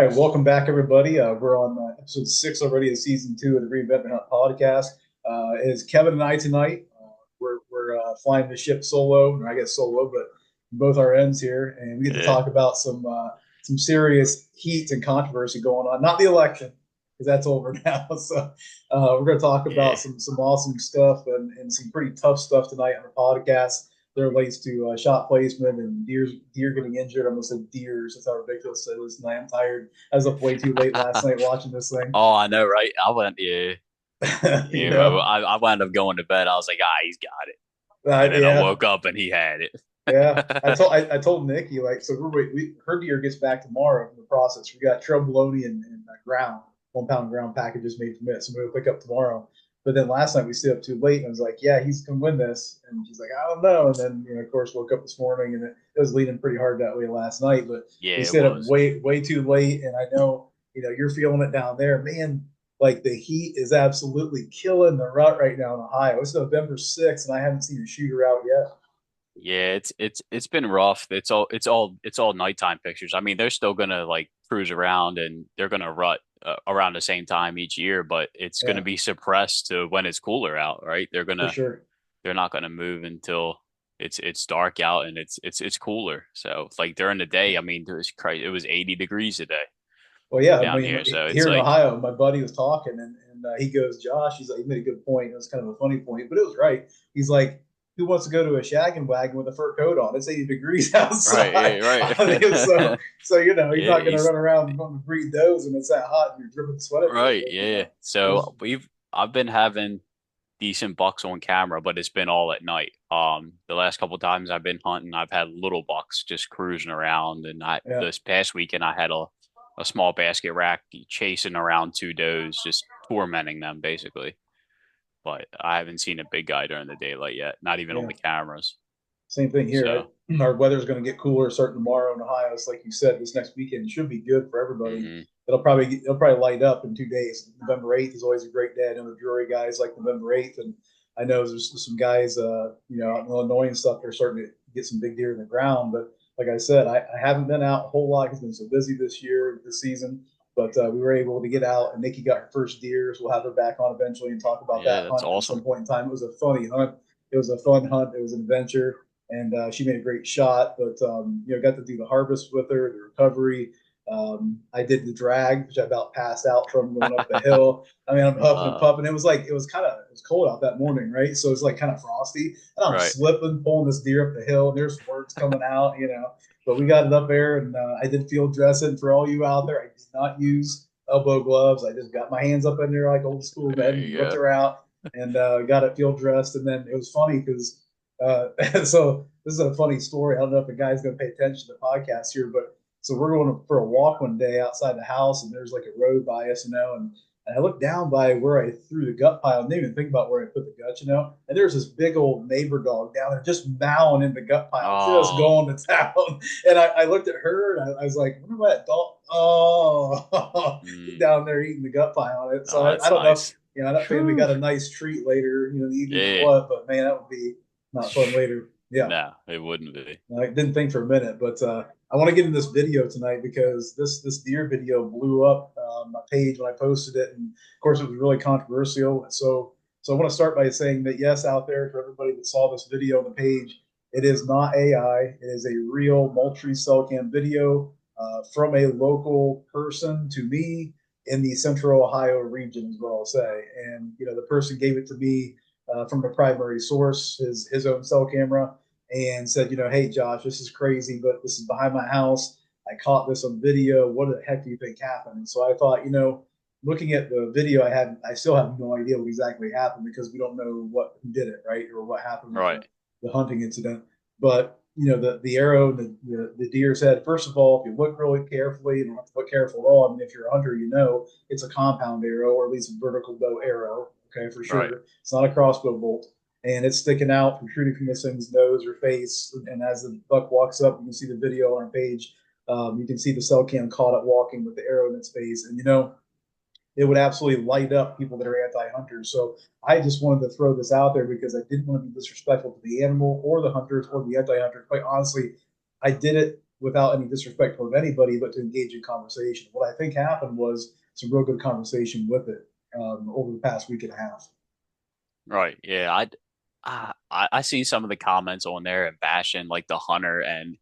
right, welcome back, everybody. We're on episode six already of season two of the Reinvent Hunt podcast. It is Kevin and I tonight. We're flying the ship solo, or I guess solo, but both our ends here, and we get to Yeah, talk about some serious heat and controversy going on. Not the election, because that's over now. So we're going to talk about yeah. some awesome stuff and some pretty tough stuff tonight on the podcast that relates to shot placement and deer getting injured. I almost said deers. That's how ridiculous it is. And I am tired. I was up way too late last night watching this thing. Oh, I know, right? I went, yeah, you yeah. know, I wound up going to bed. I was like, he's got it. And then I yeah, woke up and he had it. yeah. I told Nikki like so we her deer gets back tomorrow from the process. We got trombolone and ground 1 pound ground packages made from it. So we'll pick up tomorrow. But then last night we stayed up too late and I was like, yeah, he's gonna win this. And she's like, I don't know. And then of course woke up this morning and it was leading pretty hard that way last night. But we Yeah, it stayed up was. way too late. And I know you're feeling it down there, man. Like the heat is absolutely killing the rut right now in Ohio. It's November 6th and I haven't seen a shooter out yet. Yeah, it's been rough. It's all nighttime pictures. I mean, they're still gonna like cruise around and they're gonna rut around the same time each year, but it's gonna Yeah, be suppressed to when it's cooler out, right? for sure. They're not gonna move until it's dark out and it's cooler. So like during the day, I mean, it was 80 degrees today Well, yeah, I down mean, here. So it's here in like, Ohio, my buddy was talking, and he goes, Josh, he's like, he made a good point. It was kind of a funny point, but it was right. He's like, who wants to go to a shaggin' wagon with a fur coat on? It's 80 degrees right, outside. yeah, I mean, so, right. so he's Yeah, not going to run around and want to breed those, and it's that hot, and you're dripping sweat everywhere. right, But yeah. it was, So I've been having decent bucks on camera, but it's been all at night. The last couple times I've been hunting, I've had little bucks just cruising around, and I yeah, this past weekend I had a small basket rack chasing around two does, just tormenting them basically. But I haven't seen a big guy during the daylight yet, not even on yeah. the cameras. Same thing here. So, Our weather's going to get cooler starting tomorrow in Ohio. It's like you said, this next weekend should be good for everybody. hmm It'll probably light up in 2 days. November 8th is always a great day. I know the Drury guys like November 8th, and I know there's some guys, out in Illinois and stuff. They're starting to get some big deer in the ground. But like I said, I haven't been out a whole lot. It's been so busy this season. But we were able to get out, and Nikki got her first deer. So we'll have her back on eventually and talk about yeah, that that's hunt at some awesome. point in time. It was a funny hunt. It was a fun hunt. It was an adventure and she made a great shot. But got to do the harvest with her, the recovery. I did the drag, which I about passed out from going up the hill. I mean, I'm huffing and uh, puffing. It was cold out that morning, right? So it's like kind of frosty, and I'm right. slipping, pulling this deer up the hill, and there's words coming out. But we got it up there, and I did field dressing for all you out there. I did not use elbow gloves. I just got my hands up in there like old school men There and you whipped go. her out and got it field dressed. And then it was funny because so this is a funny story. I don't know if the guy's going to pay attention to the podcast here, but so we're going for a walk one day outside the house, and there's like a road by us, and I looked down by where I threw the gut pile. I didn't even think about where I put the gut. And there's this big old neighbor dog down there just mowing in the gut pile, just Oh, going to town. And I looked at her and I was like, I wonder what that dog, oh, mm, down there eating the gut pile on it. So oh, I that's don't know. nice. That family Whew. got a nice treat later, in the evening or Yeah. what, but man, that would be not fun later. Yeah. No, it wouldn't be. I didn't think for a minute, but I want to get in this video tonight because this deer video blew up my page when I posted it, and of course it was really controversial. So I want to start by saying that yes, out there for everybody that saw this video on the page, it is not AI. It is a real Moultrie cell cam video from a local person to me in the Central Ohio region, is what I'll say. And the person gave it to me from a primary source, his own cell camera, and said, hey Josh, this is crazy, but this is behind my house. I caught this on video. What the heck do you think happened? And so I thought, looking at the video, I still have no idea what exactly happened because we don't know who did it, right, or what happened with Right. the hunting incident. But the arrow, the deer's head. First of all, if you look really carefully, you don't have to look careful at all. I mean, if you're a hunter, it's a compound arrow or at least a vertical bow arrow. Okay, for Right. sure. It's not a crossbow bolt, and it's sticking out, protruding from this thing's nose or face. And as the buck walks up, you can see the video on our page. You can see the cell cam caught it walking with the arrow in its face, and it would absolutely light up people that are anti-hunters. So I just wanted to throw this out there because I didn't want to be disrespectful to the animal or the hunters or the anti-hunters. Quite honestly, I did it without any disrespect toward anybody, but to engage in conversation. What I think happened was some real good conversation with it over the past week and a half. Right. Yeah. I see some of the comments on there and bashing like the hunter, and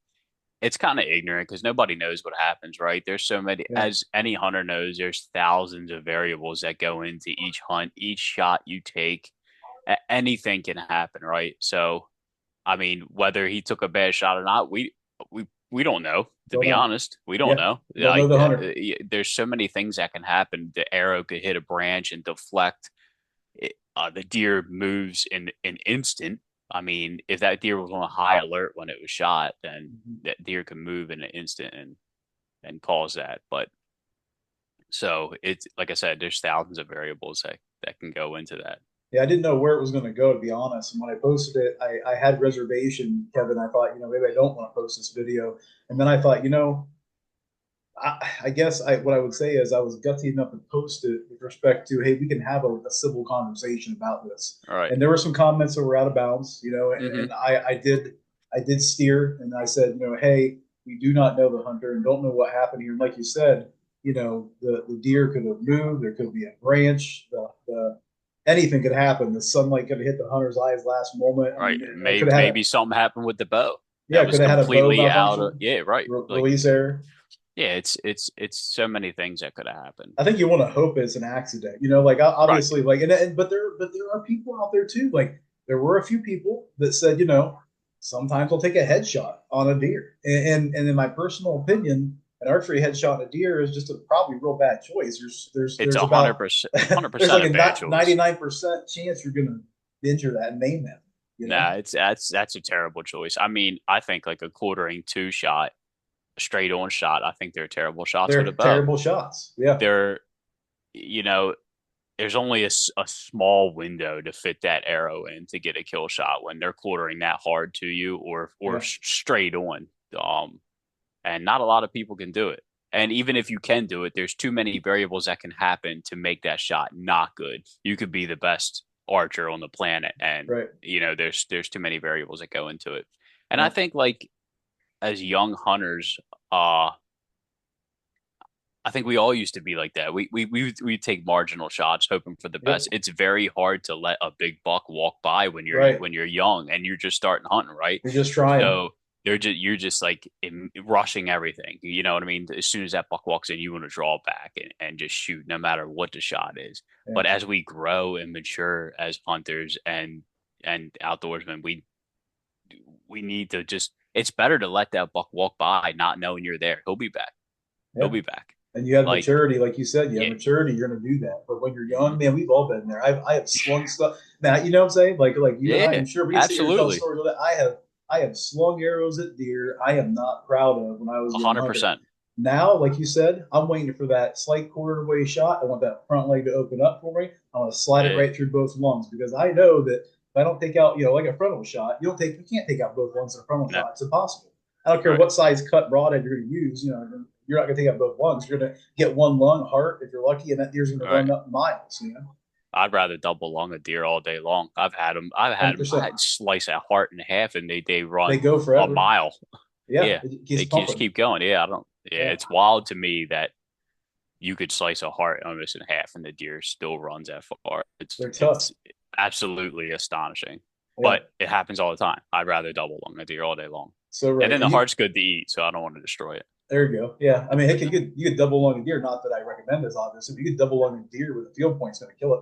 it's kind of ignorant because nobody knows what happens, right? There's so many, Yeah, as any hunter knows, there's thousands of variables that go into each hunt, each shot you take. Anything can happen, right? So, I mean, whether he took a bad shot or not, we don't know. To don't be know. honest, we don't Yeah, know. don't know Like, the hunter. there's so many things that can happen. The arrow could hit a branch and deflect. The deer moves in an instant. I mean, if that deer was on a high alert when it was shot, then Mhm. that deer can move in an instant and cause that. But so it's like I said, there's thousands of variables that can go into that. Yeah, I didn't know where it was going to go, to be honest. And when I posted it, I had reservation, Kevin. I thought, maybe I don't want to post this video. And then I thought, I guess what I would say is I was gutsy enough to post it with respect to, hey, we can have a civil conversation about this. All right. And there were some comments that were out of bounds, Mm-hmm. and I did steer and I said, hey, we do not know the hunter and don't know what happened here. And like you said, the deer could have moved, there could be a branch, the anything could happen. The sunlight could have hit the hunter's eyes last moment. I Right. mean, it could Maybe have had maybe something happened with the bow yeah, that it was could have had a bow completely out of malfunction, yeah, right. Like release error. yeah, it's so many things that could have happened. I think you want to hope it's an accident. Like Right. obviously, like but there are people out there too. Like there were a few people that said, sometimes I'll take a headshot on a deer, and in my personal opinion, an archery headshot on a deer is just a probably real bad choice. It's There's a hundred about percent, hundred there's percent like a a bad choice. 99% chance you're gonna injure that and maim them. You know, Nah, it's that's a terrible choice. I mean, I think like a quartering two shot, straight on shot. I think they're terrible shots with a they're bow. terrible shots. Yeah, They're you know there's only a small window to fit that arrow in to get a kill shot when they're quartering that hard to you or yeah. straight on. And not a lot of people can do it. And even if you can do it, there's too many variables that can happen to make that shot not good. You could be the best archer on the planet, and Right. there's too many variables that go into it. And I Yeah. think like as young hunters, uh, I think we all used to be like that. We take marginal shots, hoping for the best. Yep. It's very hard to let a big buck walk by Right. when you're young and you're just starting hunting, right? You're just trying. So you're just like rushing everything. You know what I mean? As soon as that buck walks in, you want to draw back and just shoot, no matter what the shot is. Yeah. But as we grow and mature as hunters and outdoorsmen, we need to just. It's better to let that buck walk by, not knowing you're there. He'll be back. He'll Yeah. be back. And you have Like maturity, like you said, you have yeah. maturity, you're gonna do that. But when you're young, Mhm. man, we've all been there. I have slung stuff. Now, you know what I'm saying? Like you and I, Yeah, I'm sure we can sit here and tell absolutely. stories of that. I have slung arrows at deer I am not proud of when I was a young hunter. 100%. Now, like you said, I'm waiting for that slight quarter way shot. I want that front leg to open up for me. I want to slide it Yeah, right through both lungs because I know that if I don't take out, like a frontal shot, you can't take out both lungs in a frontal no, shot. It's impossible. I don't care right. what size cut broadhead you're going to use. You're not going to take out both lungs. You're going to get one lung, heart, if you're lucky, and that deer's going to Right. run up miles. I'd rather double lung a deer all day long. I 100%. had to slice a heart in half and they They run go a forever. mile. Yeah, Yeah. it They keeps can just pumping. keep going. Yeah, I don't, yeah, Yeah, it's wild to me that you could slice a heart almost in half and the deer still runs that far. they're tough. It's absolutely astonishing. Yeah, But it happens all the time. I'd rather double lung a deer all day long. so And right. then And the heart's good to eat, so I don't want to destroy it. there you go. Yeah, I mean, heck, you could double lung a deer. Not that I recommend this, obviously. If you could double lung a deer with a field point, it's going to kill it.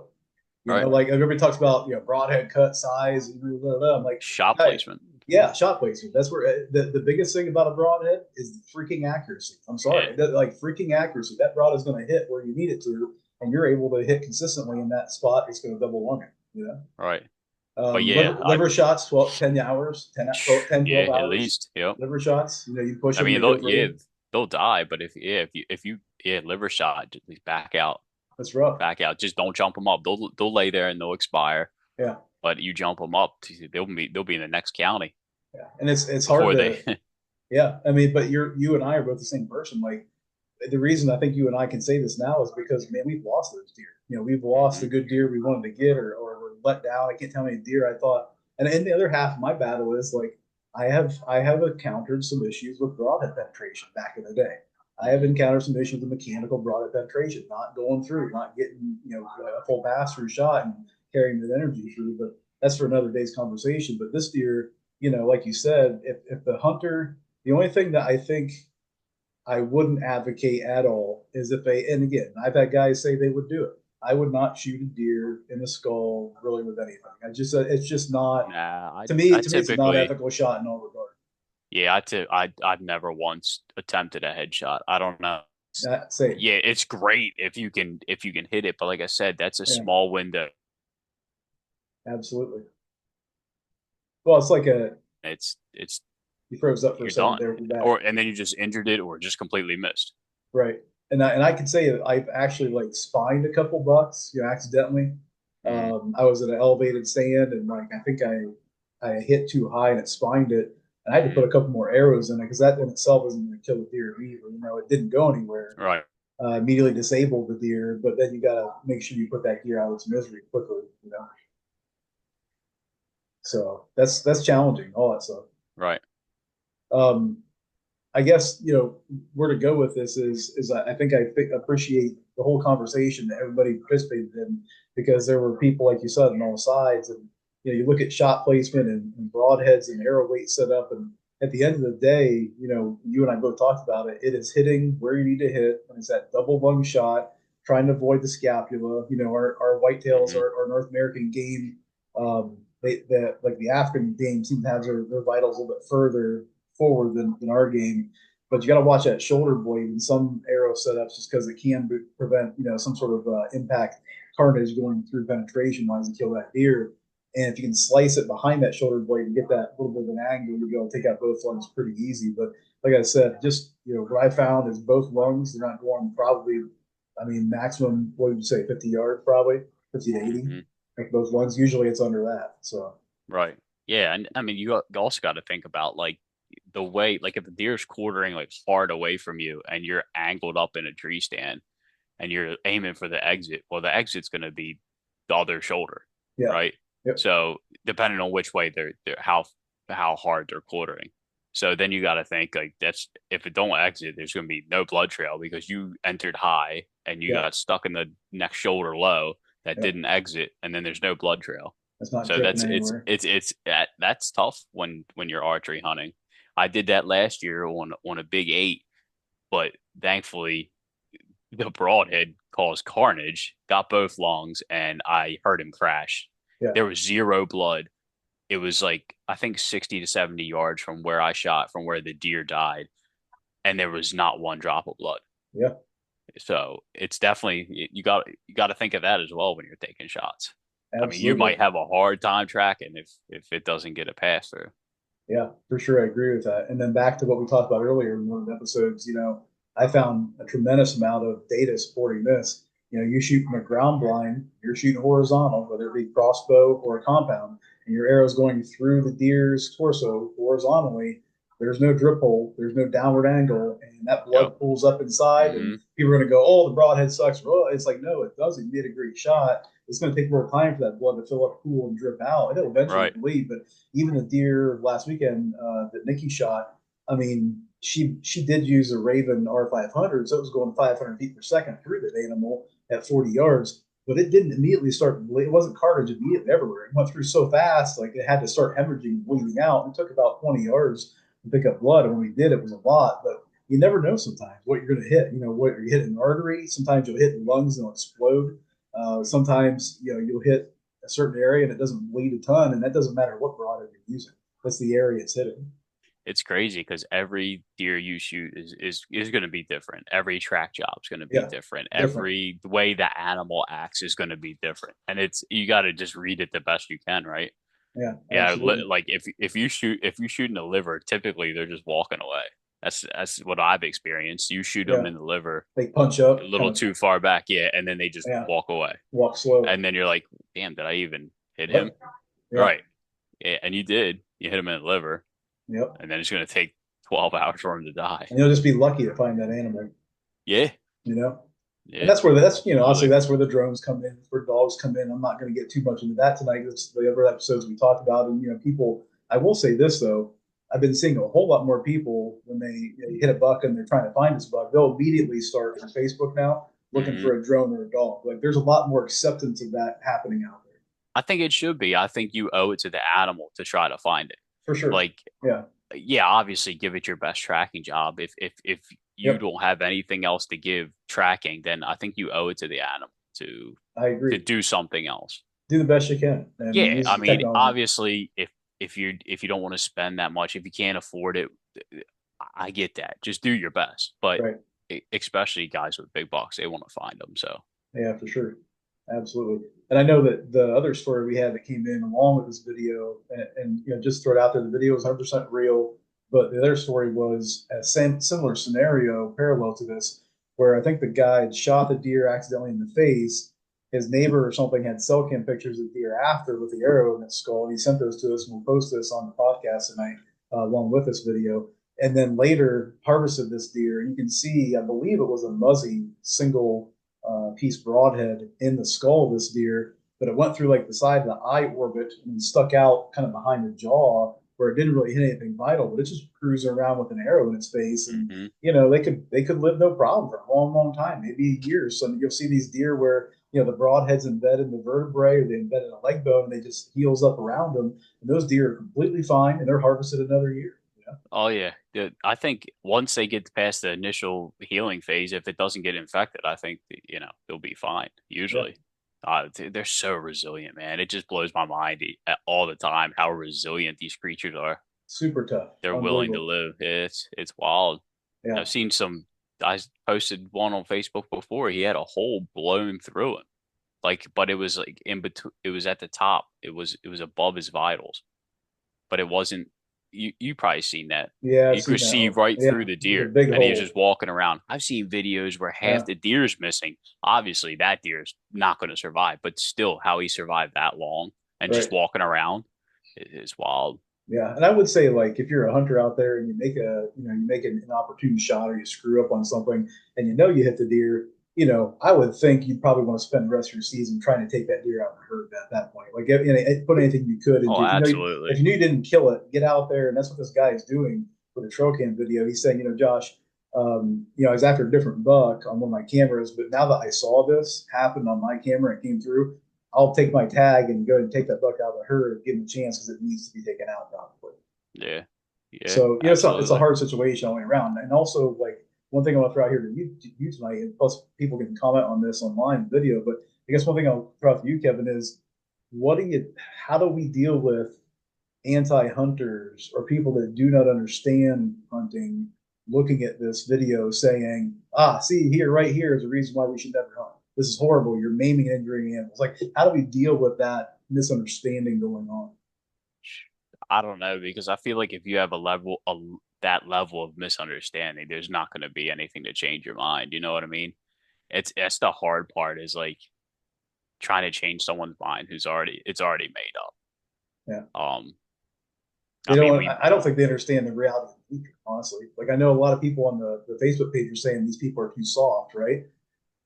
Right. Like everybody talks about, broadhead cut size. I'm like, Shot hey, placement. yeah, shot placement. That's where the biggest thing about a broadhead is freaking accuracy. I'm Yeah. sorry, like freaking accuracy. That broad is going to hit where you need it to, and you're able to hit consistently in that spot. It's going to double lung it. Right. But yeah, Liver shots, 12, 10 hours, 10, 10, yeah, 12 at hours. least. Yep. Liver shots, you push I them, mean, they go for yeah, you. they'll die, but if you liver shot, just back out, That's rough. back out. Just don't jump them up. They'll lay there and they'll expire. Yeah, But you jump them up, they'll be in the next county yeah, and it's hard before to. they. Yeah, I mean, but you and I are both the same person. Like the reason I think you and I can say this now is because man, we've lost those deer. We've lost Mhm. a good deer we wanted to get, or we're let down. I can't tell how many deer I thought. And the other half of my battle is like I have encountered some issues with broadhead penetration back in the day. I have encountered some issues with mechanical broadhead penetration, not going through, not getting a full pass through shot and carrying the energy through. But that's for another day's conversation. But this deer, like you said, if the hunter, the only thing that I think I wouldn't advocate at all is if they, and again, I've had guys say they would do it. I would not shoot a deer in the skull really with anything. It's just not, Nah, to me, it's a not ethical shot in all regard. yeah, I've never once attempted a headshot. I don't know. Same. Yeah, it's great if you can hit it, but like I said, that's a Yeah, small window. absolutely. Well, it's like It's you froze up for a you're second done, there. We're back. or and then you just injured it or just completely missed. Right. And I can say that I've actually like spined a couple bucks, accidentally. Mm, I was in an elevated stand and like I think I hit too high and it spined it. And I had to put mm, a couple more arrows in it because that in itself isn't going to kill a deer either. It didn't go anywhere. right, Immediately disabled the deer, but then you got to make sure you put that deer out of its misery quickly. So that's challenging, all that stuff. right. Um, I guess where to go with this is I think appreciate the whole conversation that everybody participated in because there were people like you said on all sides, and you look at shot placement and broadheads and arrow weight setup, and at the end of the day, you and I both talked about it. It is hitting where you need to hit, and it's that double lung shot, trying to avoid the scapula. Our whitetails, Hmm. our North American game, like the African game seem to have their vitals a little bit further forward than our game. But you got to watch that shoulder blade in some arrow setups just because it can prevent some sort of impact carnage going through penetration wise and kill that deer. And if you can slice it behind that shoulder blade and get that little bit of an angle, you'll be able to take out both lungs pretty easy. But like I said, just what I found is both lungs, they're not going probably, I mean, maximum, what would you say, 50 yards probably, 50 to 80. Hmm. Like both lungs, usually it's under that. So Right. Yeah, and I mean you also got to think about like the way, like if the deer's quartering like hard away from you and you're angled up in a tree stand and you're aiming for the exit, well, the exit's going to be the other shoulder, yeah, right? yep, So depending on which way they're how hard they're quartering. So then you got to think like that's if it don't exit, there's going to be no blood trail because you entered high and you yeah, got stuck in the next shoulder low that yep. didn't exit, and then there's no blood trail. It's not So dripping that's anywhere. that's tough when you're archery hunting. I did that last year on a big eight, but thankfully the broadhead caused carnage, got both lungs, and I heard him crash. Yeah, There was zero blood. It was like I think 60 to 70 yards from where I shot, from where the deer died, and there was not one drop of blood. yeah, So it's definitely you got to think of that as well when you're taking shots. I mean, you absolutely. might have a hard time tracking if it doesn't get a pass through. Yeah, for sure. I agree with that. And then back to what we talked about earlier in one of the episodes, I found a tremendous amount of data supporting this. You shoot from a ground blind, you're shooting horizontal, whether it be crossbow or a compound, and your arrow's going through the deer's torso horizontally. There's no drip hole, there's no downward angle, and that Yep. blood pulls up inside. And Hmm. people are going to go, "Oh, the broadhead sucks." Well, it's like, no, it doesn't. You made a great shot. It's going to take more time for that blood to fill up, cool, and drip out. It'll eventually Right. bleed, but even the deer last weekend that Nikki shot, I mean, she did use a Raven R500, so it was going 500 feet per second through that animal at 40 yards. But it didn't immediately start. It wasn't carnage immediately everywhere. It went through so fast, like it had to start hemorrhaging and bleeding out. It took about 20 yards to pick up blood, and when we did, it was a lot. But you never know sometimes what you're going to hit. What you hit an artery. Sometimes you'll hit the lungs and it'll explode. Sometimes you'll hit a certain area and it doesn't bleed a ton, and that doesn't matter what broadhead you're using. That's the area it's hitting. It's crazy because every deer you shoot is going to be different. Every track job is going to be Yeah, different. different. Every way the animal acts is going to be different, and it's you got to just read it the best you can, right? Yeah, Yeah, absolutely. like if you shoot in the liver, typically they're just walking away. That's what I've experienced. You shoot them Yeah, in the liver they punch a up, kind little of. too far back, yeah, and then they just Yeah, walk away, walk slow. and then you're like, damn, did I even hit him? Yep. Yeah. Right. Yeah, and you did. You hit him in the liver, Yep. and then it's going to take 12 hours for him to die. And you'll just be lucky to find that animal. Yeah, You know. And yeah, that's honestly absolutely. that's where the drones come in, where dogs come in. I'm not going to get too much into that tonight. That's the other episodes we talked about, and people. I will say this though, I've been seeing a whole lot more people when they hit a buck and they're trying to find this buck, they'll immediately start on Facebook now looking Hmm. for a drone or a dog. Like there's a lot more acceptance of that happening out there. I think it should be. I think you owe it to the animal to try to find it. For sure. Like, Yeah. yeah, obviously give it your best tracking job. If you Yep. don't have anything else to give tracking, then I think you owe it to the animal to I to agree. do something else. Do the best you can and Yeah, use I the mean, technology. obviously, if you don't want to spend that much, if you can't afford it, I get that. Just do your best. But Right. especially guys with big bucks, they want to find them. So, Yeah, for sure. Absolutely. And I know that the other story we had that came in along with this video, and just throw it out there, the video was 100% real, but the other story was a similar scenario parallel to this, where I think the guy had shot the deer accidentally in the face. His neighbor or something had cell cam pictures of the deer after with the arrow in its skull. And he sent those to us, and we'll post this on the podcast tonight along with this video. And then later harvested this deer. You can see, I believe it was a muzzy single piece broadhead in the skull of this deer, but it went through like the side of the eye orbit and stuck out kind of behind the jaw where it didn't really hit anything vital, but it just cruising around with an arrow in its face. And hmm. they could live no problem for a long, long time, maybe years. So you'll see these deer where the broadhead's embedded in the vertebrae or they embed in a leg bone and they just heals up around them. And those deer are completely fine and they're harvested another year. Oh yeah, I think once they get past the initial healing phase, if it doesn't get infected, I think they'll be fine. Yeah. Usually, they're so resilient, man. It just blows my mind all the time how resilient these creatures are. Super tough. They're willing to Unbelievable. live. It's wild. Yeah. I've seen some. I posted one on Facebook before. He had a hole blown through him, like, but it was like in between. It was at the top. It was above his vitals, but it wasn't. You probably seen that. Yeah. I've You seen could that see one. right Yeah. through the It's a deer, big and he was hole. just walking around. I've seen videos where half Yeah. the deer is missing. Obviously, that deer is not going to survive, but still, how he survived that long and just Right. walking around is wild. Yeah, and I would say like if you're a hunter out there and you make an opportune shot or you screw up on something and you hit the deer, I would think you'd probably want to spend the rest of your season trying to take that deer out of the herd at that point. Like put anything you could Oh, into if absolutely. you knew you didn't kill it, get out there, and that's what this guy is doing with the trail cam video. He's saying, Josh, I was after a different buck on one of my cameras, but now that I saw this happen on my camera and came through, I'll take my tag and go and take that buck out of the herd, give him a chance because it needs to be taken out probably. Yeah, yeah, So it's a absolutely. hard situation all the way around. And also like one thing I want to throw out here to you tonight, and plus people can comment on this online video, but I guess one thing I'll throw out to you, Kevin, is what do you how do we deal with anti-hunters or people that do not understand hunting looking at this video saying, see here, right here is the reason why we should never hunt. This is horrible. You're maiming and injuring animals. Like, how do we deal with that misunderstanding going on? I don't know because I feel like if you have that level of misunderstanding, there's not going to be anything to change your mind. You know what I mean? That's the hard part is like trying to change someone's mind who's already made up. Yeah. I They mean, don't. we I don't think they understand the reality of nature, honestly. Like I know a lot of people on the Facebook page are saying these people are too soft, right?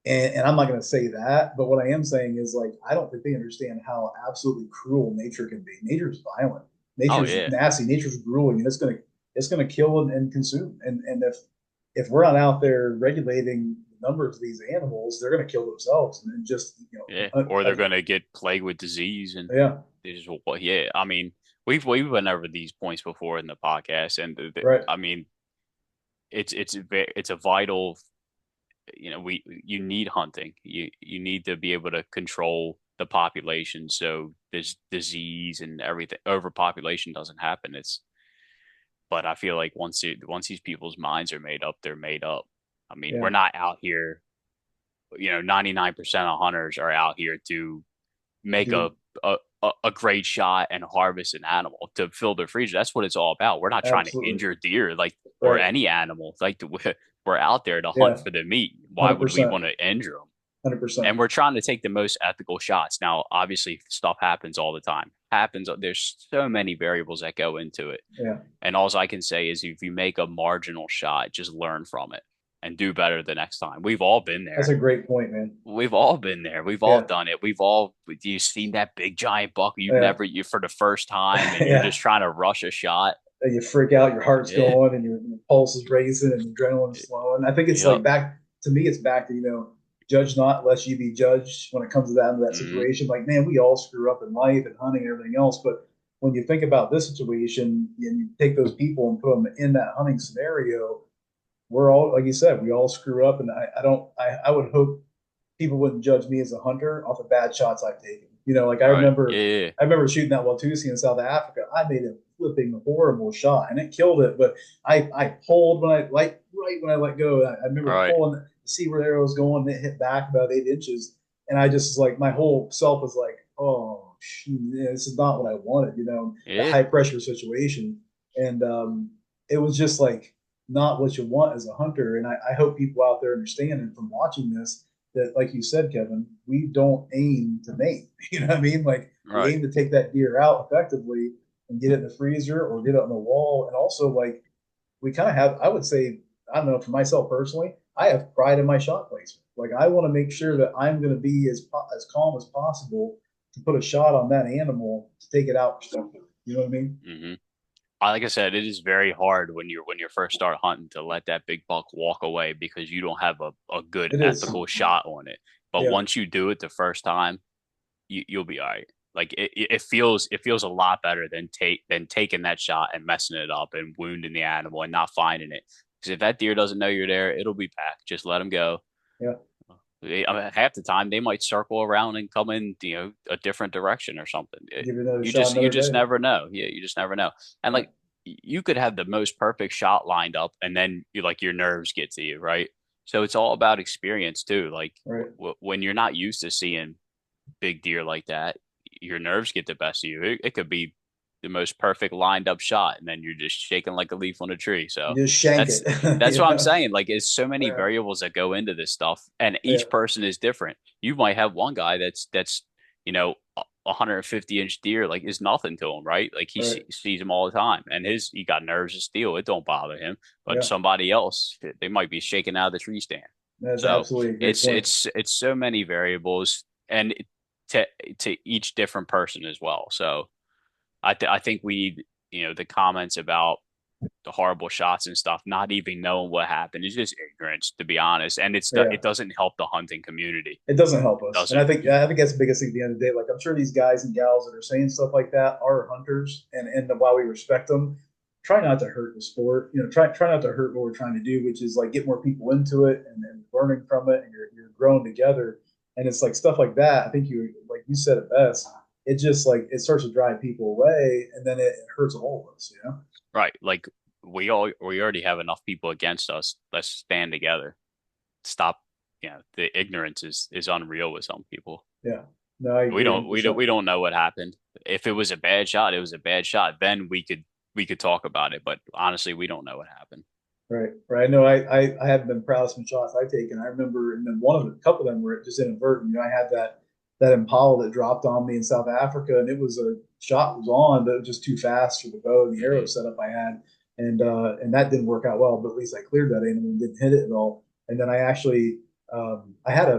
And I'm not going to say that, but what I am saying is like I don't think they understand how absolutely cruel nature can be. Nature's violent. oh Nature's yeah, nasty. Nature's grueling, and it's gonna kill and consume. And if we're not out there regulating the numbers of these animals, they're going to kill themselves and then just yeah, or they're gonna get plagued with disease and yeah, they just well, yeah. I mean, we've went over these points before in the podcast, and right, I mean, it's a vital. You need hunting. You need to be able to control the population so this disease and everything overpopulation doesn't happen. But I feel like once these people's minds are made up, they're made up. I mean, we're yeah, not out here. 99% of hunters are out here to make dude, a great shot and harvest an animal to fill their freezer. That's what it's all about. We're not trying to absolutely, injure deer like or right, any animal. Like we're out there to hunt yeah, for the meat. Why would we 100%, want to injure them? 100%, And we're trying to take the most ethical shots. Now, obviously, stuff happens all the time. Happens. There's so many variables that go into it. yeah. And all I can say is if you make a marginal shot, just learn from it and do better the next time. We've all been That's there. a great point, man. We've all been there. We've all Yeah, done it. You've seen that big giant buck yeah, you for the first time and you're yeah, just trying to rush a shot. you freak out, your heart's Yeah. going, and your pulse is racing, and adrenaline's flowing. I think it's like Yep. back to me. It's back to judge not lest you be judged when it comes to that Hmm. situation. Like, man, we all screw up in life and hunting and everything else, but when you think about this situation and you take those people and put them in that hunting scenario, we're all, like you said, we all screw up, and I don't, I would hope people wouldn't judge me as a hunter off of bad shots I've taken. Like Right. Yeah. I remember shooting that Watusi in South Africa. I made a flipping horrible shot, and it killed it. But I pulled when I like right when I let go. I remember Right. pulling to see where the arrow was going, and it hit back about 8 inches, and I just like my whole self was like, oh, shoot, this is not what I wanted. The Yeah. high pressure situation, and it was just like not what you want as a hunter. And I hope people out there understand, and from watching this, that, like you said, Kevin, we don't aim to maim. You know what I mean? Like, we Right. aim to take that deer out effectively and get it in the freezer or get it on the wall. And also, like, we kind of have, I would say, I don't know, for myself personally, I have pride in my shot placement. Like, I want to make sure that I'm going to be as calm as possible to put a shot on that animal to take it out. You know what I mean? Hmm. Like I said, it is very hard when you first start hunting to let that big buck walk away because you don't have a good It is. ethical shot on it. But Yeah. once you do it the first time, you'll be all right. Like it feels a lot better than taking that shot and messing it up and wounding the animal and not finding it. Because if that deer doesn't know you're there, it'll be back. Just let him go. Yeah. I mean, half the time they might circle around and come in, a different direction or something. Give it another You shot just you another just day. never know. Yeah, you just never know. And Yeah. like you could have the most perfect shot lined up, and then your nerves get to you, right? So it's all about experience too. Like Right. when you're not used to seeing big deer like that, your nerves get the best of you. It could be the most perfect lined up shot, and then you're just shaking like a leaf on a tree. So You just shank that's it. that's what I'm Yeah. saying. Like, it's so many Yeah. variables that go into this stuff, and Yeah. each person is different. You might have one guy that's a 150-inch deer like is nothing to him, right? Like Right. sees him all the time, and he got nerves of steel. It don't bother him. But Yeah. somebody else, they might be shaking out of the tree stand. That's So absolutely a great it's point. it's it's so many variables, and to each different person as well. So I think we need, the comments about the horrible shots and stuff, not even knowing what happened. It's just ignorance, to be honest, and Yeah. it doesn't help the hunting community. It doesn't help It us. And I doesn't. think I think that's the biggest thing at the end of the day. Like, I'm sure these guys and gals that are saying stuff like that are hunters, and while we respect them, try not to hurt the sport. Try not to hurt what we're trying to do, which is like get more people into it and learning from it, and you're growing together. And it's like stuff like that. I think like you said it best. It just like it starts to drive people away, and then it hurts all of us. Right. Like we already have enough people against us. Let's stand together. Stop. The ignorance is unreal with some people. Yeah. No, I We agree don't we don't 100%. we don't know what happened. If it was a bad shot, it was a bad shot. Then we could talk about it. But honestly, we don't know what happened. Right, right. No, I have been proud of some shots I've taken. I remember, and then a couple of them were just inadvertent. I had that Impala that dropped on me in South Africa, and it was a shot was on, but it was just too fast for the bow and the arrow Hmm. setup I had, and that didn't work out well. But at least I cleared that animal and didn't hit it at all. And then I actually, I had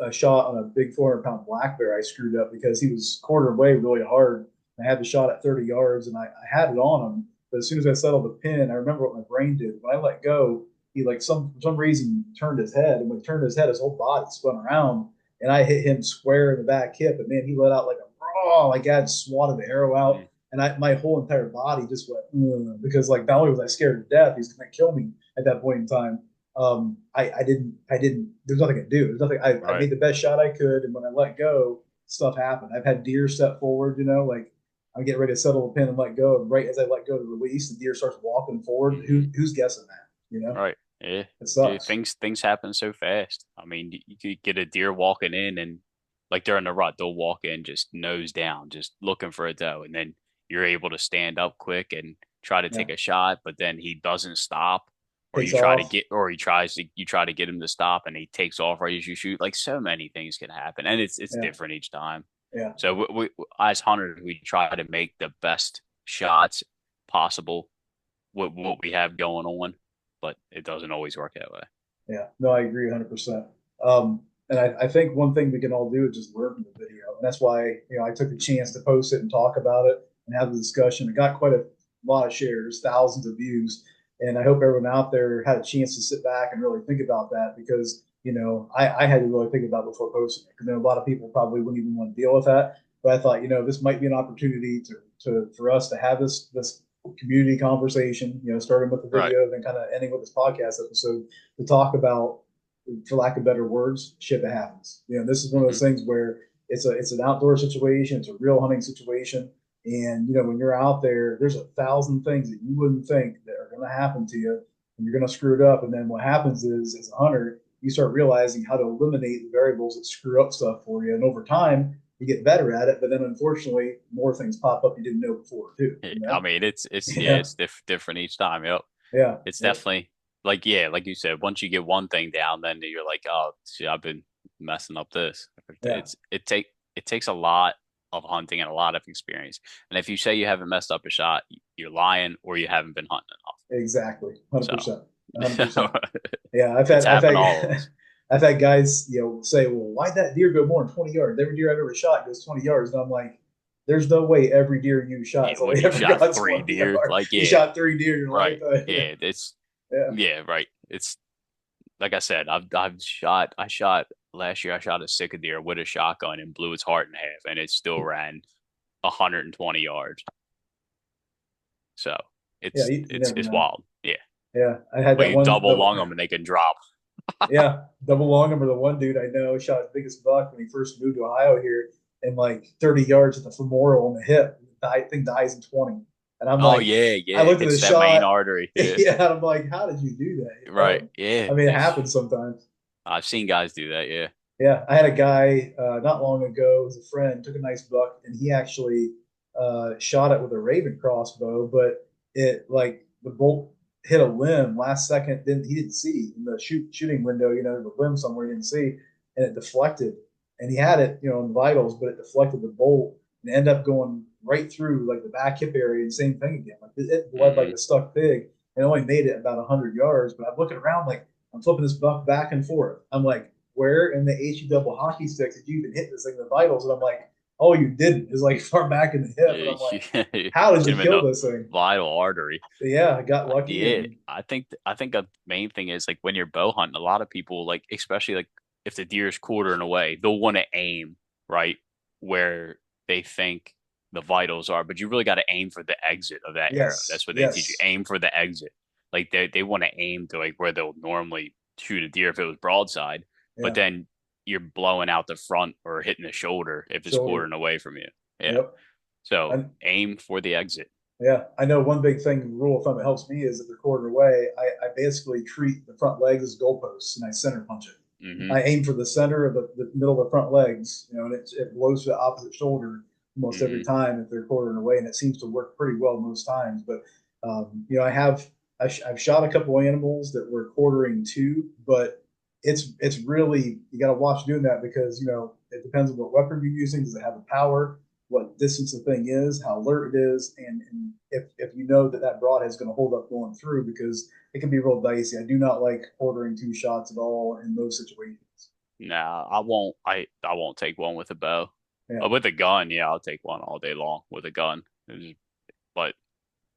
a shot on a big 400-pound black bear. I screwed up because he was quartered away really hard. I had the shot at 30 yards, and I had it on him, but as soon as I settled the pin, I remember what my brain did. When I let go, he like for some reason turned his head, and when he turned his head, his whole body spun around, and I hit him square in the back hip. And man, he let out like a raw, like I had swatted the arrow out, and my whole entire body just went because like not only was I scared to death, he's gonna kill me at that point in time. I didn't. There's nothing I could do. There's nothing. I Right. made the best shot I could, and when I let go, stuff happened. I've had deer step forward, like I'm getting ready to settle the pin and let go. And right as I let go to release, the deer starts walking forward. Hmm. Who's guessing that? Right. Yeah. It Yeah. sucks. Things happen so fast. I mean, you could get a deer walking in, and like during the rut, they'll walk in just nose down, just looking for a doe, and then you're able to stand up quick and try to Yeah, take a shot, but then he doesn't stop, or takes off. you try to get him to stop, and he takes off right as you shoot. Like, so many things can happen, and it's Yeah, different each time. yeah, So as hunters, we try to make the best shots possible with what we have going on, but it doesn't always work that way. yeah. No, I agree 100%. And I think one thing we can all do is just learn from the video, and that's why I took the chance to post it and talk about it and have the discussion. It got lot of shares, thousands of views. And I hope everyone out there had a chance to sit back and really think about that because, I had to really think about it before posting it because a lot of people probably wouldn't even want to deal with that. But I thought, this might be an opportunity for us to have this community conversation, starting with the Right. video and then kind of ending with this podcast episode to talk about, for lack of better words, shit that happens. This is one of Hmm. those things where it's an outdoor situation, it's a real hunting situation, and when you're out there, there's 1,000 things that you wouldn't think that are going to happen to you, and you're going to screw it up. And then what happens is, as a hunter, you start realizing how to eliminate the variables that screw up stuff for you, and over time, you get better at it. But then, unfortunately, more things pop up you didn't know before too. I mean, it's yeah, Yeah, it's different each time. Yep. yeah, It's yeah, definitely like yeah, like you said, once you get one thing down, then you're like, oh, shit, I've been messing up this. yeah. It takes a lot of hunting and a lot of experience. And if you say you haven't messed up a shot, you're lying or you haven't been hunting Exactly, 100%, enough. 100%. So Yeah, I've it's had I've happened to all of had us. I've had guys, say, "Well, why'd that deer go more than 20 yards? Every deer I've ever shot goes 20 yards." And I'm like, "There's no way every deer you Yeah, shot's what only you ever shot got three 20 deer? yards. Like You yeah, shot 3 deer in your life." right. Yeah, it's Yeah, yeah, right. It's like I said, I shot last year I shot a sick deer with a shotgun and blew its heart in half and it still ran 120 yards. So yeah, you never it's know. wild. Yeah. Yeah, I had But that you one. double lung them and they can drop. Yeah, double long or the one dude I know shot his biggest buck when he first moved to Ohio here, and like 30 yards at the femoral on the hip. Thing dies in 20. And I'm Oh like, yeah, I yeah. It looked at the hits that main shot. artery. Yeah. Yeah, and I'm like, how did you do Right. that? Yeah. I mean, it It's happens sometimes. I've seen guys do that, yeah. Yeah, I had a guy not long ago, as a friend, took a nice buck, and he actually shot it with a Raven crossbow, but it like the bolt hit a limb last second. Then he didn't see in the shooting window, the limb somewhere he didn't see, and it deflected. And he had it, in the vitals, but it deflected the bolt and ended up going right through like the back hip area. And same thing again, like it bled like Hmm. a stuck pig, and only made it about 100 yards. But I'm looking around like I'm flipping this buck back and forth. I'm like, where in the HE double hockey sticks did you even hit this thing in the vitals? And I'm like, oh, you didn't. It's like far back in the hip. And Yeah, I'm like, you how did hit you him in kill the this thing? vital artery. Yeah, I got lucky Yeah, and I think the main thing is like when you're bow hunting, a lot of people like, especially like if the deer is quartering away, they'll want to aim right where they think the vitals are, but you really got to aim for the exit of that arrow. yes, That's what they teach you. yes, Aim for the exit. Like they want to aim to like where they'll normally shoot a deer if it was broadside, but yeah, then you're blowing out the front or hitting the shoulder if it's shoulder, quartering away from you. Yeah. yep. So And aim for the exit. yeah, I know one big thing, rule of thumb that helps me is if they're quartered away, I basically treat the front legs as goalposts and I center punch it. Hmm. I aim for the center of the middle of the front legs, and it blows to the opposite shoulder almost every Hmm. time if they're quartering away, and it seems to work pretty well most times. But I've shot a couple animals that were quartering too, but it's really you got to watch doing that because it depends on what weapon you're using. Does it have the power? What distance the thing is? How alert it is? And if you know that broadhead is going to hold up going through because it can be real dicey. I do not like ordering two shots at all in those situations. Nah, I won't take one with a bow. Yeah, With a gun, yeah, I'll take one all day long with a gun. But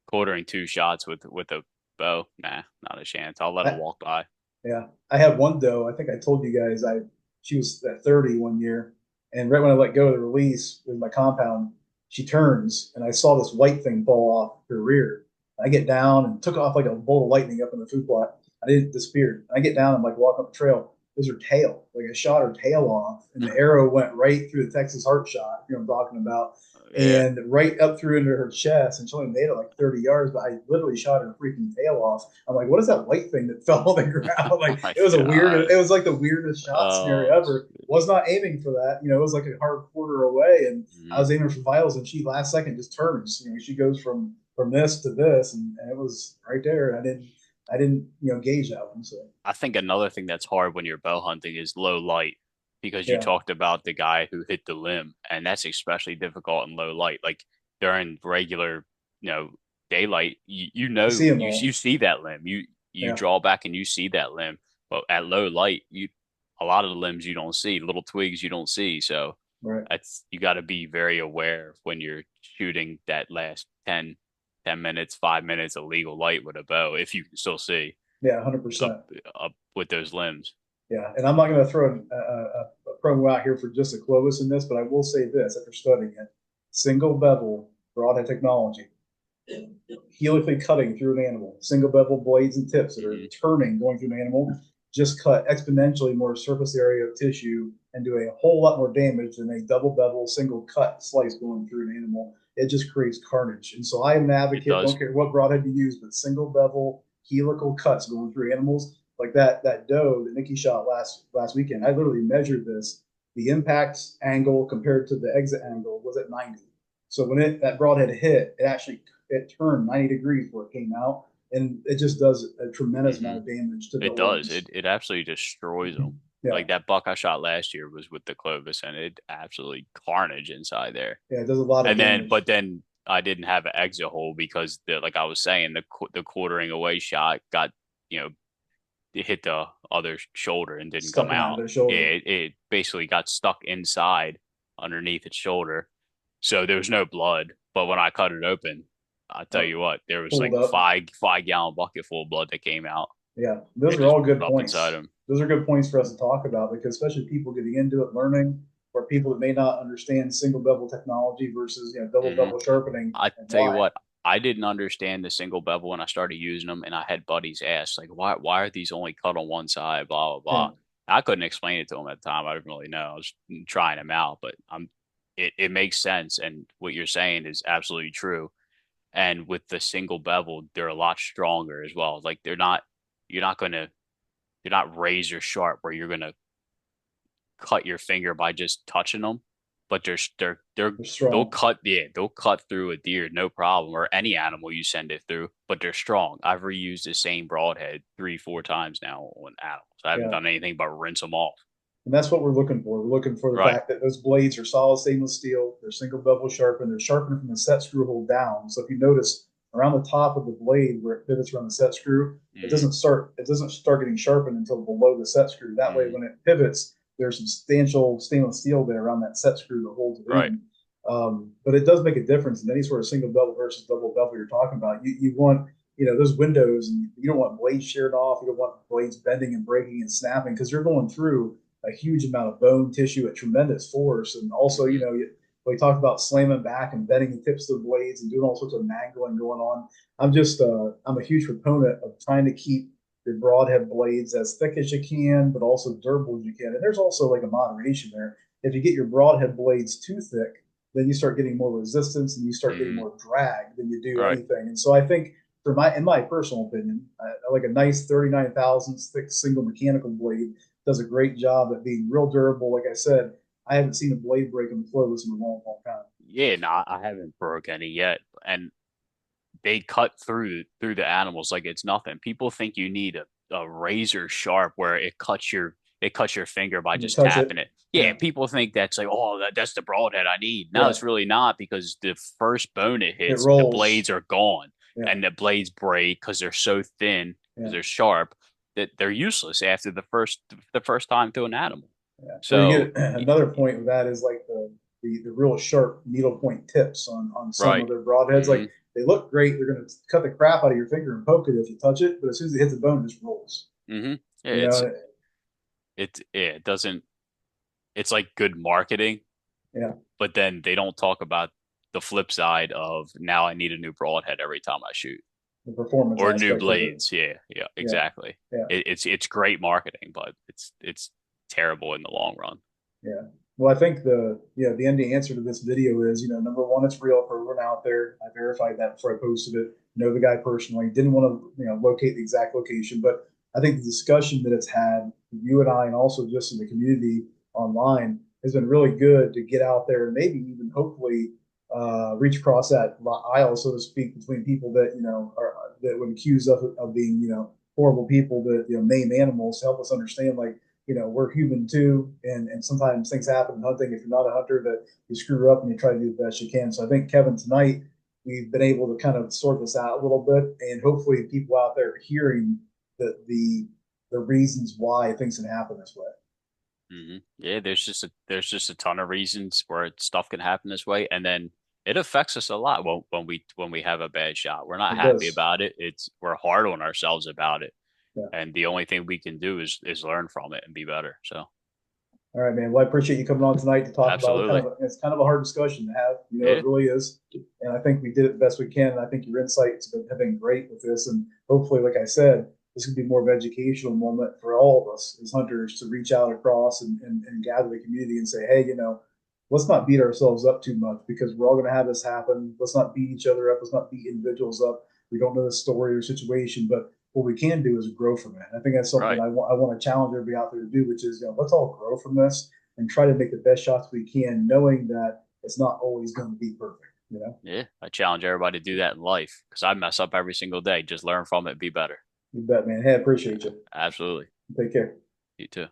quartering two shots with a bow, nah, not a chance. I'll let them I, walk by. yeah. I had one doe. I think I told you guys. She was at 30 one year, and right when I let go of the release with my compound, she turns, and I saw this white thing fall off her rear. I get down and took off like a bolt of lightning up in the food plot. I didn't disappear. I get down and like walk up the trail. There's her tail. Like I shot her tail off, and the arrow went right through the Texas heart shot. I'm talking about, Yeah. and right up through into her chest. And she only made it like 30 yards, but I literally shot her freaking tail off. I'm like, what is that white thing that fell on the ground? Oh Like my it was a weird. God. It was like the weirdest shot scenario Oh, ever. Was not aiming for that. It was like a hard quarter away, and I mhm. was aiming for vitals, and she last second just turns. She goes from this to this, and it was right there. And I didn't gauge that one. So I think another thing that's hard when you're bow hunting is low light because you yeah, talked about the guy who hit the limb, and that's especially difficult in low light. Like during regular, you know, daylight, you see them you all. see that limb. You Yeah, draw back and you see that limb, but at low light, you a lot of the limbs you don't see, little twigs you don't see. So right. that's you got to be very aware when you're shooting that last 10, 10 minutes, 5 minutes of legal light with a bow, if you can still see Yeah, hundred up percent. up with those limbs. Yeah, and I'm not going to throw a promo out here for just a Clovis in this, but I will say this after studying it: single bevel broadhead technology, helically cutting through an animal, single bevel blades and tips that are Hmm. turning going through an animal, just cut exponentially more surface area of tissue and do a whole lot more damage than a double bevel single cut slice going through an animal. It just creates carnage. And so I am an It advocate, don't does. care what broadhead you use, but single bevel helical cuts going through animals like that doe that Nikki shot last weekend. I literally measured this. The impact angle compared to the exit angle was at 90. So when that broadhead hit, it turned 90 degrees before it came out, and it just does a tremendous Hmm. amount of damage to the It does. limbs. It absolutely destroys them. Yeah, Like that buck I shot last year was with the Clovis, and it absolutely carnage inside there. yeah, it does a lot of And then, damage. but then I didn't have an exit hole because like I was saying, the quartering away shot got, you know, it hit the other shoulder and didn't Stuck come in that out. other Yeah, shoulder. it basically got stuck inside underneath its shoulder. So there was no blood. But when I cut it open, I tell Oh, you what, there was pulled like up. five gallon bucket full of blood that came out. Yeah, those It are just all good up inside points. him. Those are good points for us to talk about because especially people getting into it, learning, or people that may not understand single bevel technology versus double Hmm. bevel sharpening I and tell you why. what, I didn't understand the single bevel when I started using them, and I had buddies ask like, why are these only cut on one side? Blah blah Yeah, blah. I couldn't explain it to them at the time. I didn't really know. I was trying them out, but it makes sense, and what you're saying is absolutely true. And with the single bevel, they're a lot stronger as well. Like you're not gonna, you're not razor sharp where you're gonna cut your finger by just touching them, but they're they'll strong. cut, yeah, they'll cut through a deer no problem, or any animal you send it through. But they're strong. I've reused the same broadhead 3 4 times now on animals. I haven't Yeah. done anything but rinse them off. And that's what we're looking for. We're looking for the Right. fact that those blades are solid stainless steel. They're single bevel sharpened. They're sharpened from the set screw hole down. So if you notice around the top of the blade where it pivots around the set screw, Hmm. it doesn't start getting sharpened until below the set screw. That way, Hmm. when it pivots, there's substantial stainless steel there around that set screw that holds it Right. in. But it does make a difference in any sort of single bevel versus double bevel you're talking about. You want those windows, and you don't want blades sheared off. You don't want blades bending and breaking and snapping because you're going through a huge amount of bone tissue at tremendous force. And also, Hmm. we talked about slamming back and bending the tips of the blades and doing all sorts of mangling going on. I'm a huge proponent of trying to keep your broadhead blades as thick as you can, but also durable as you can. And there's also like a moderation there. If you get your broadhead blades too thick, then you start getting more resistance and you start getting Hmm. more drag than you do Right. anything. And so I think in my personal opinion, I like a nice 39 thousandths thick single mechanical blade does a great job at being real durable. Like I said, I haven't seen a blade break in the Clovis in a long, long time. Yeah. No, I haven't broke any yet, and they cut through the animals like it's nothing. People think you need a razor sharp where it cuts your finger by When you just touch tapping it, it. Yeah, yeah, people think that's like, oh, that's the broadhead I need. No, yeah, it's really not, because the first bone it it hits, the rolls. blades are gone, Yeah, and the blades break because they're so thin, because yeah, they're sharp, that they're useless after the first time to an animal. yeah. Or you So, get another point with that is like the real sharp needle point tips on some right. of their broadheads. Hmm. Like they look great. They're going to cut the crap out of your finger and poke it if you touch it, but as soon as it hits the bone, it just rolls. Hmm. Yeah, You know, it doesn't, it's like good marketing, yeah, but then they don't talk about the flip side of, now I need a new broadhead every time I shoot, the performance or new aspect of it. blades. Yeah, yeah, Yeah, exactly. yeah. It's great marketing, but it's terrible in the long run. Yeah. Well, I think the ending answer to this video is, number one, it's real for everyone out there. I verified that before I posted it. Know the guy personally. Didn't want to, locate the exact location, but I think the discussion that it's had, you and I, and also just in the community online, has been really good to get out there and maybe even hopefully reach across that aisle, so to speak, between people that that would accuse of being horrible people that maim animals. To help us understand, like, we're human too, and sometimes things happen in hunting. If you're not a hunter, that you screw up and you try to do the best you can. So I think, Kevin, tonight we've been able to kind of sort this out a little bit, and hopefully people out there are hearing the reasons why things can happen this way. Hmm. Yeah, there's just a ton of reasons where stuff can happen this way, and then it affects us a lot when we have a bad shot. We're not It happy does. about it. We're hard on ourselves about it. Yeah. And the only thing we can do is learn from it and be better. So All right, man. Well, I appreciate you coming on tonight to talk about it. absolutely. It's kind of a hard discussion to have. It Yeah. really is. And I think we did it the best we can. And I think your insights have been great with this. And hopefully, like I said, this could be more of an educational moment for all of us as hunters to reach out across and gather the community and say, hey, let's not beat ourselves up too much because we're all going to have this happen. Let's not beat each other up. Let's not beat individuals up. We don't know the story or situation, but what we can do is grow from it. And I think that's something Right. I want to challenge everybody out there to do, which is, let's all grow from this and try to make the best shots we can, knowing that it's not always going to be perfect. Yeah. I challenge everybody to do that in life because I mess up every single day. Just learn from it, be better. You bet, man. Hey, I appreciate you. Absolutely. Take care. You too.